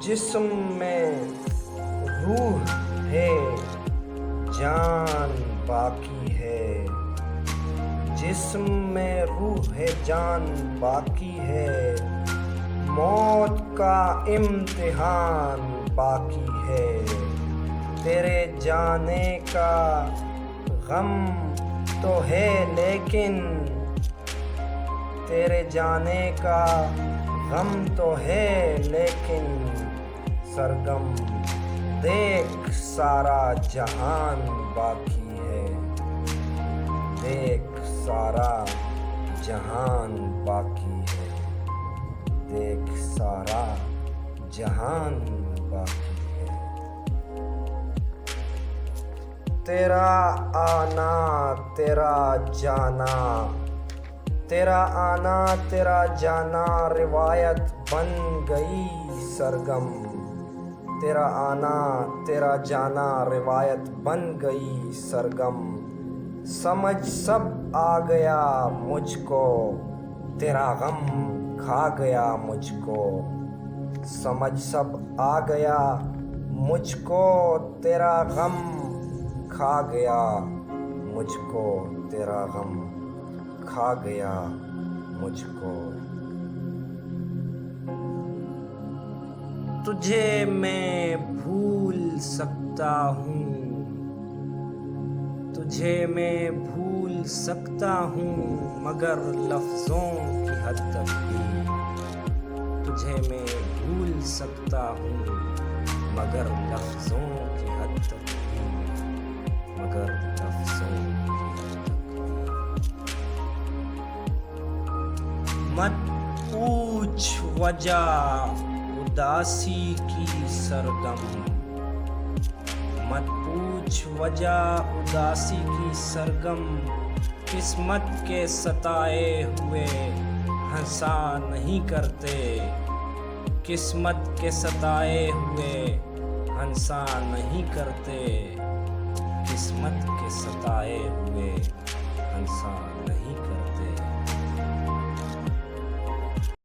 जिस्म में रूह है, जान बाकी है। जिस्म में रूह है, जान बाकी है। मौत का इम्तिहान बाकी है। तेरे जाने का गम तो है लेकिन, तेरे जाने का गम तो है लेकिन, सरगम देख सारा जहान बाकी है। देख सारा जहान बाकी है। देख सारा जहान बाकी है। तेरा आना तेरा जाना, तेरा आना तेरा जाना रिवायत बन गई सरगम। तेरा आना तेरा जाना रिवायत बन गई सरगम। समझ सब आ गया मुझको, तेरा गम खा गया मुझको। समझ सब आ गया मुझको, तेरा गम खा गया मुझको। तेरा गम खा गया मुझको। तुझे मैं भूल सकता हूँ, तुझे मैं भूल सकता हूँ, मगर लफ्ज़ों की हद तक भी। तुझे मैं भूल सकता हूँ मगर लफ्ज़ों की हद तक भी। मगर लफ्ज़ों की हद तक भी। मत पूछ वजह उदासी की सरगम। मत पूछ वजह उदासी की सरगम। किस्मत के सताए हुए हंसा नहीं करते। किस्मत के सताए हुए हंसा नहीं करते। किस्मत के सताए हुए हंसा नहीं करते।